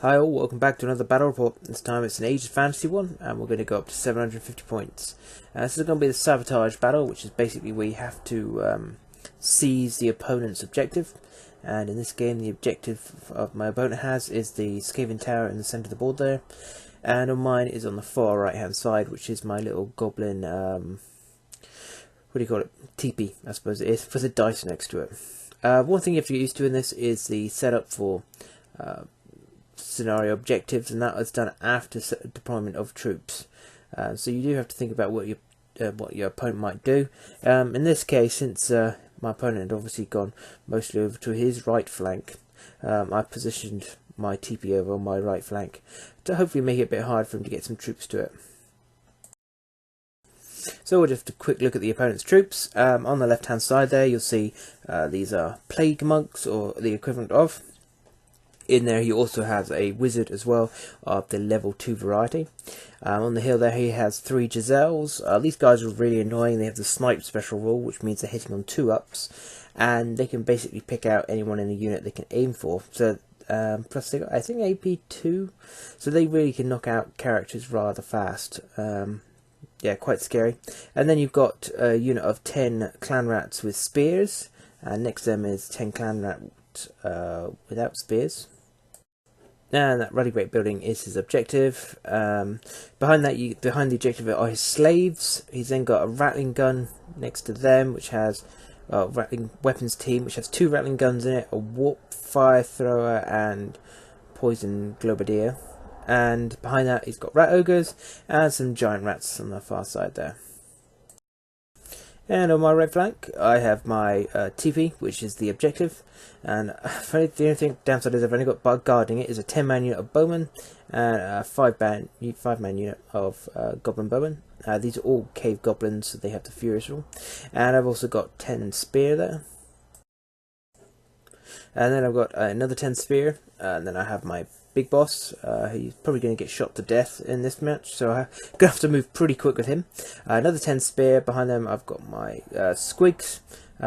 Hi all, welcome back to another battle report. This time it's an Age of Fantasy one, and we're going to go up to 750 points. This is going to be the Sabotage battle, which is basically where you have to seize the opponent's objective. And in this game, the objective of my opponent is the Skaven tower in the centre of the board there. And on mine is on the far right hand side, which is my little goblin, what do you call it? Teepee, I suppose it is, with a dice next to it. One thing you have to get used to in this is the setup for scenario objectives, and that was done after deployment of troops. So you do have to think about what your opponent might do. In this case, since my opponent had obviously gone mostly over to his right flank, I positioned my TP over on my right flank to hopefully make it a bit hard for him to get some troops to it. So we'll just have a quick look at the opponent's troops. On the left hand side there you'll see these are plague monks, or the equivalent of. In there he also has a wizard as well, of the level 2 variety. On the hill there he has 3 Giselles. These guys are really annoying. They have the snipe special rule, which means they're hitting on 2-ups, and they can basically pick out anyone in the unit they can aim for. So plus they got, I think, AP 2, so they really can knock out characters rather fast. Yeah, quite scary. And then you've got a unit of 10 clan rats with spears, and next to them is 10 clan rats without spears. And that ruddy brick building is his objective. Behind the objective are his slaves. He's then got a rattling gun next to them, which has rattling weapons team, which has 2 rattling guns in it, a warp fire thrower and poison globadier. And behind that he's got rat ogres and some giant rats on the far side there. And on my right flank I have my TP, which is the objective, and the only thing downside is I've only got guarding it is a 10-man unit of bowmen and a 5-man unit of goblin bowmen. These are all cave goblins, so they have the furious rule. And I've also got 10 spear there. And then I've got another 10 spear, and then I have my big boss. He's probably going to get shot to death in this match, so I'm going to have to move pretty quick with him. Another 10 spear. Behind them I've got my squigs.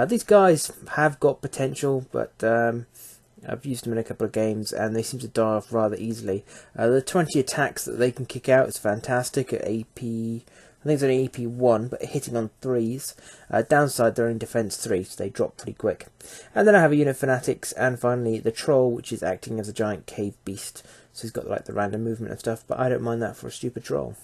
These guys have got potential, but I've used them in a couple of games and they seem to die off rather easily. The 20 attacks that they can kick out is fantastic at AP. I think it's only AP 1, but hitting on 3s. Downside, they're in defense 3, so they drop pretty quick. And then I have a unit of fanatics, and finally the troll, which is acting as a giant cave beast. So he's got like the random movement and stuff, but I don't mind that for a stupid troll.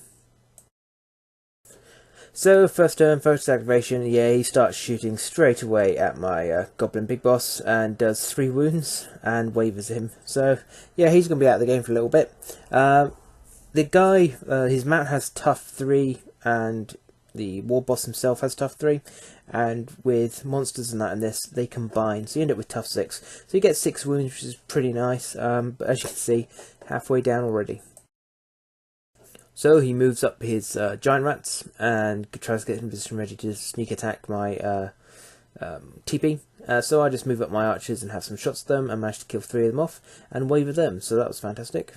So first turn, first activation, yeah, he starts shooting straight away at my goblin big boss and does 3 wounds and wavers him. So yeah, he's going to be out of the game for a little bit. The guy, his mount has tough 3, and the war boss himself has tough 3, and with monsters and that in this, they combine, so you end up with tough 6. So you get 6 wounds, which is pretty nice, but as you can see, halfway down already. So he moves up his giant rats and tries to get in position ready to sneak attack my TP. So I just move up my archers and have some shots at them, and managed to kill 3 of them off and waver them, so that was fantastic.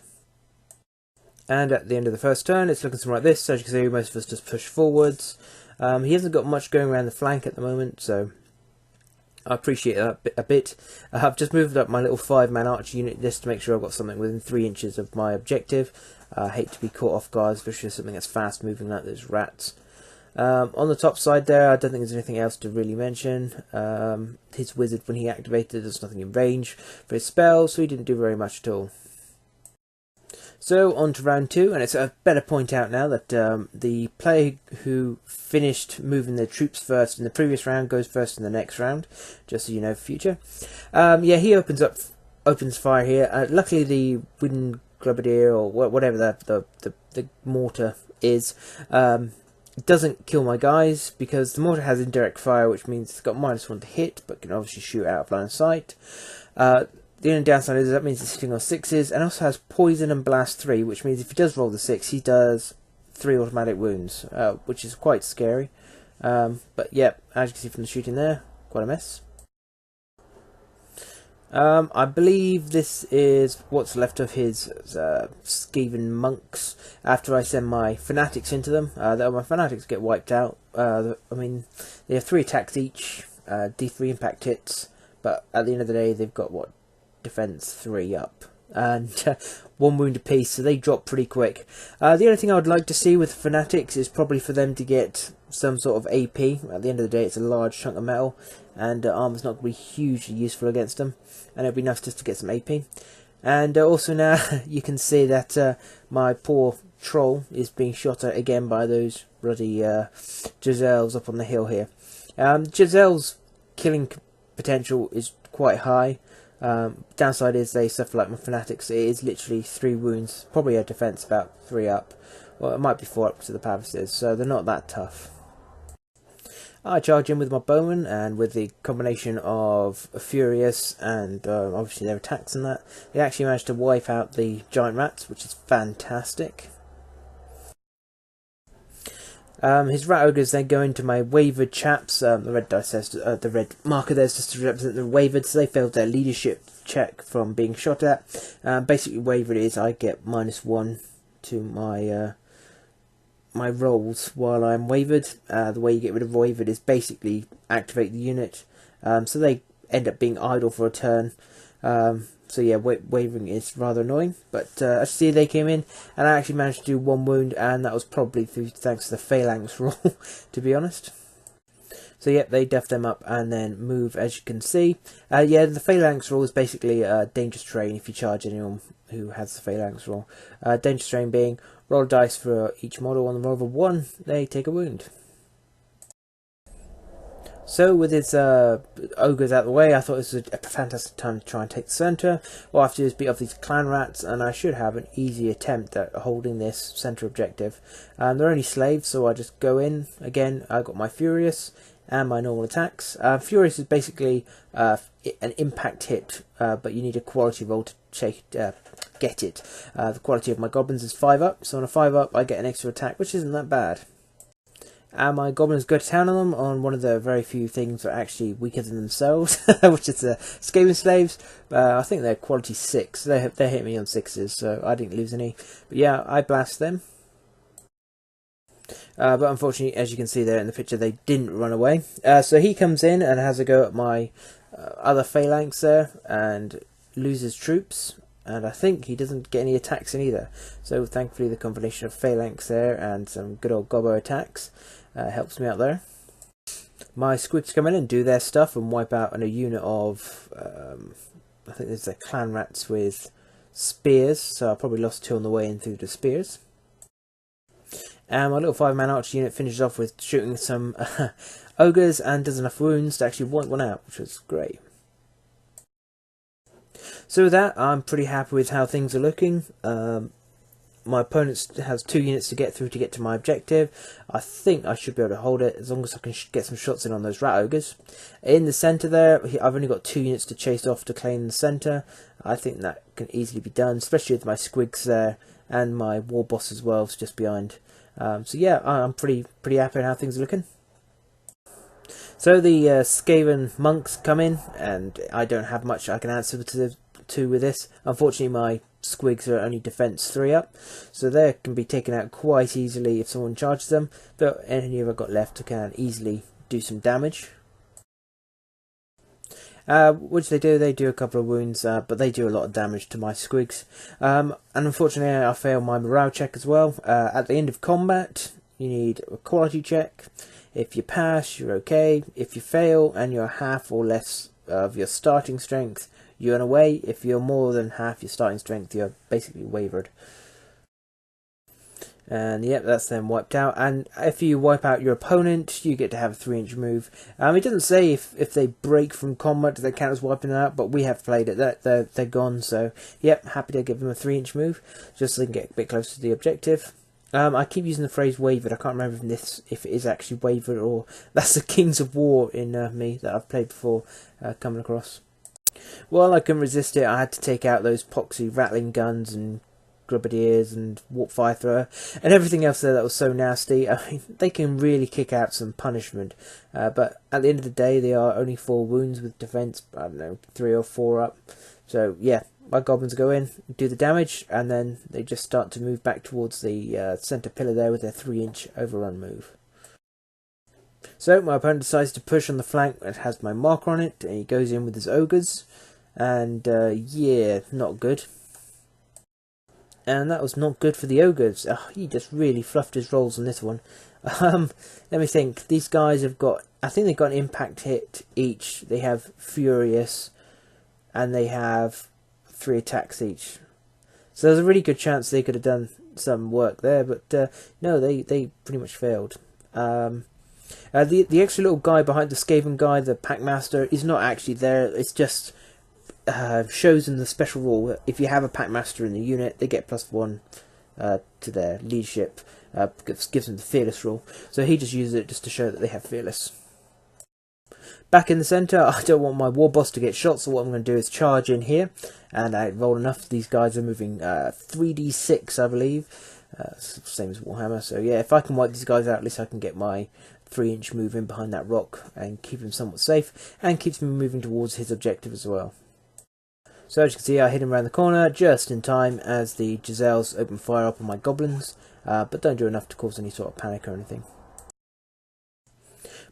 And at the end of the first turn, it's looking something like this. So as you can see, most of us just push forwards. He hasn't got much going around the flank at the moment, so I appreciate that a bit. I've just moved up my little 5-man archer unit just to make sure I've got something within 3 inches of my objective. I hate to be caught off guard, especially something that's fast moving like those rats. On the top side there, I don't think there's anything else to really mention. His wizard, when he activated, there's nothing in range for his spell, so he didn't do very much at all. So on to round 2, and it's a better point out now that the player who finished moving their troops first in the previous round goes first in the next round, just so you know for future. Yeah, he opens fire here. Luckily the wind globadier, or whatever the mortar is, doesn't kill my guys, because the mortar has indirect fire, which means it's got -1 to hit, but can obviously shoot out of line of sight. The only downside is that means it's sitting on 6s, and also has poison and blast 3, which means if he does roll the 6, he does 3 automatic wounds, which is quite scary. But yeah, as you can see from the shooting there, quite a mess. I believe this is what's left of his Skaven monks after I send my fanatics into them. My fanatics get wiped out. I mean, they have 3 attacks each, D3 impact hits, but at the end of the day they've got, what, defense 3 up, and 1 wound apiece, so they drop pretty quick. The only thing I would like to see with Fanatics is probably for them to get some sort of AP. At the end of the day, it's a large chunk of metal, and armor's not going to be hugely useful against them, and it'd be nice just to get some AP. And also now you can see that my poor troll is being shot at again by those bloody Giselles up on the hill here. Giselle's killing potential is quite high. Downside is they suffer like my Fanatics. It is literally 3 wounds, probably a defense about 3 up. Well, it might be 4 up to the Pavises, so they're not that tough. I charge in with my bowman, and with the combination of Furious and obviously their attacks and that, they actually managed to wipe out the giant rats, which is fantastic. His rat ogres then go into my wavered chaps. The red dice says the red marker there is just to represent the wavered, so they failed their leadership check from being shot at. Basically, wavered is I get -1 to my my rolls while I'm wavered. The way you get rid of wavered is basically activate the unit, so they end up being idle for a turn. So yeah, wavering is rather annoying, but as you see, they came in, and I actually managed to do 1 wound, and that was probably thanks to the phalanx roll, to be honest. So yep, they duff them up and then move, as you can see. Yeah, the phalanx roll is basically dangerous terrain if you charge anyone who has the phalanx roll. Dangerous terrain being roll a dice for each model. On the roll of a 1, they take a wound. So with his ogres out of the way, I thought this was a fantastic time to try and take the centre. What I have to do is beat off these clan rats, and I should have an easy attempt at holding this centre objective. They're only slaves, so I just go in. Again, I got my Furious and my normal attacks. Furious is basically an impact hit, but you need a quality roll to get it. The quality of my Goblins is 5 up, so on a 5 up I get an extra attack, which isn't that bad. And my Goblins go to town on them on one of the very few things that are actually weaker than themselves, which is the Skaven slaves. I think they're quality 6. They hit me on 6s, so I didn't lose any. But yeah, I blast them. But unfortunately, as you can see there in the picture, they didn't run away. So he comes in and has a go at my other phalanx there, and loses troops. And I think he doesn't get any attacks in either. So thankfully the combination of phalanx there and some good old gobbo attacks helps me out there. My squigs come in and do their stuff and wipe out a unit of, I think there's the clan rats with spears, so I probably lost 2 on the way in through the spears. And my little 5-man archer unit finishes off with shooting some ogres and does enough wounds to actually wipe one out, which was great. So with that, I'm pretty happy with how things are looking. My opponent has 2 units to get through to get to my objective. I think I should be able to hold it as long as I can get some shots in on those rat ogres. In the centre there, I've only got 2 units to chase off to claim the centre. I think that can easily be done, especially with my squigs there and my war boss as well, just behind. So yeah, I'm pretty happy with how things are looking. So the Skaven monks come in, and I don't have much I can answer to with this. Unfortunately, my squigs are only defense 3 up, so they can be taken out quite easily if someone charges them, but any of I've got left can easily do some damage. Which they do a couple of wounds, but they do a lot of damage to my squigs. And unfortunately I fail my morale check as well. At the end of combat you need a quality check. If you pass, you're okay. If you fail and you're half or less of your starting strength, you run away. If you're more than half your starting strength, you're basically wavered. And yep, that's then wiped out. And if you wipe out your opponent, you get to have a 3-inch move. It doesn't say if they break from combat, do they count as wiping them out, but we have played it. They're gone, so yep, happy to give them a 3-inch move, just so they can get a bit closer to the objective. I keep using the phrase wavered. I can't remember if it is actually wavered or that's the Kings of War in me that I've played before coming across. Well, I couldn't resist it. I had to take out those poxy rattling guns and Grubadiers and Warp Fire Thrower and everything else there that was so nasty. I mean, they can really kick out some punishment, but at the end of the day they are only 4 wounds with defense, I don't know, 3 or 4 up. So yeah, my Goblins go in, do the damage, and then they just start to move back towards the centre pillar there with their 3-inch overrun move. So my opponent decides to push on the flank that has my marker on it, and he goes in with his ogres, and yeah, not good. and that was not good for the ogres. He just really fluffed his rolls on this one. Let me think. These guys have got, I think they've got an impact hit each. They have Furious, and they have 3 attacks each. So there's a really good chance they could have done some work there, but no, they pretty much failed. The extra little guy behind the Skaven guy, the Packmaster, is not actually there. It's just shows in the special rule. If you have a Packmaster in the unit, they get +1 to their leadership. Gives them the Fearless rule. So he just uses it just to show that they have Fearless. Back in the centre, I don't want my war boss to get shot, so what I'm going to do is charge in here, and I roll enough. These guys are moving 3d6, I believe, same as Warhammer. So yeah, if I can wipe these guys out, at least I can get my 3-inch move in behind that rock and keep him somewhat safe, and keeps me moving towards his objective as well. So as you can see, I hit him around the corner just in time as the Giselles open fire up on my goblins, but don't do enough to cause any sort of panic or anything.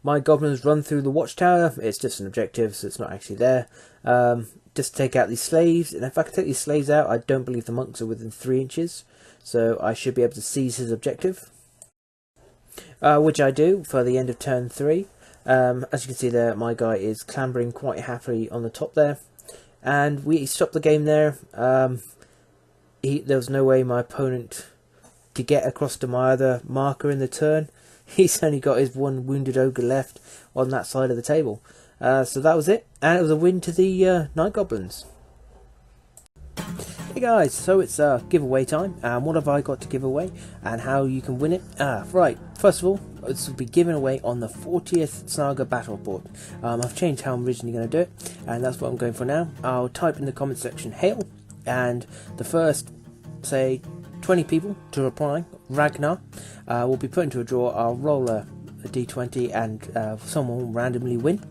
My goblins run through the watchtower. It's just an objective, so it's not actually there. Just take out these slaves, and if I can take these slaves out, I don't believe the monks are within 3 inches, so I should be able to seize his objective, which I do for the end of turn 3. As you can see there, my guy is clambering quite happily on the top there, and we stopped the game there. There was no way my opponent could get across to my other marker in the turn. He's only got his 1 wounded ogre left on that side of the table. So that was it, and it was a win to the Night Goblins. Hey guys, so it's giveaway time, and what have I got to give away, and how you can win it? Right, first of all, this will be given away on the 40th Saga Battle Board. I've changed how I'm originally going to do it, and that's what I'm going for now. I'll type in the comment section hail, and the first, say, 20 people to reply, Ragnar, will be put into a draw. I'll roll a d20 and someone will randomly win.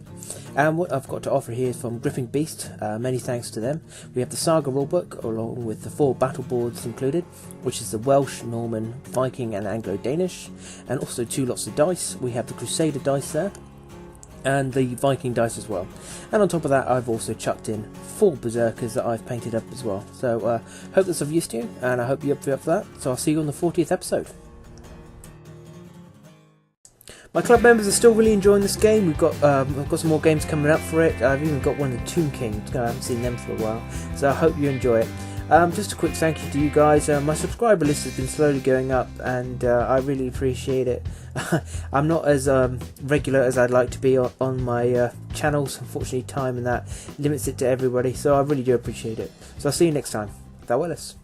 And what I've got to offer here is from Griffin Beast. Many thanks to them. We have the Saga rulebook along with the 4 battle boards included, which is the Welsh, Norman, Viking and Anglo-Danish, and also 2 lots of dice. We have the Crusader dice there, and the Viking dice as well. And on top of that, I've also chucked in 4 berserkers that I've painted up as well. So hope that's of use to you, and I hope you're up for that. So I'll see you on the 40th episode. My club members are still really enjoying this game. I've got some more games coming up for it. I've even got one of the Tomb Kings. I haven't seen them for a while, so I hope you enjoy it. Just a quick thank you to you guys. My subscriber list has been slowly going up, and I really appreciate it. I'm not as regular as I'd like to be on my channels. Unfortunately, time and that limits it to everybody, so I really do appreciate it. So I'll see you next time. Farewellis.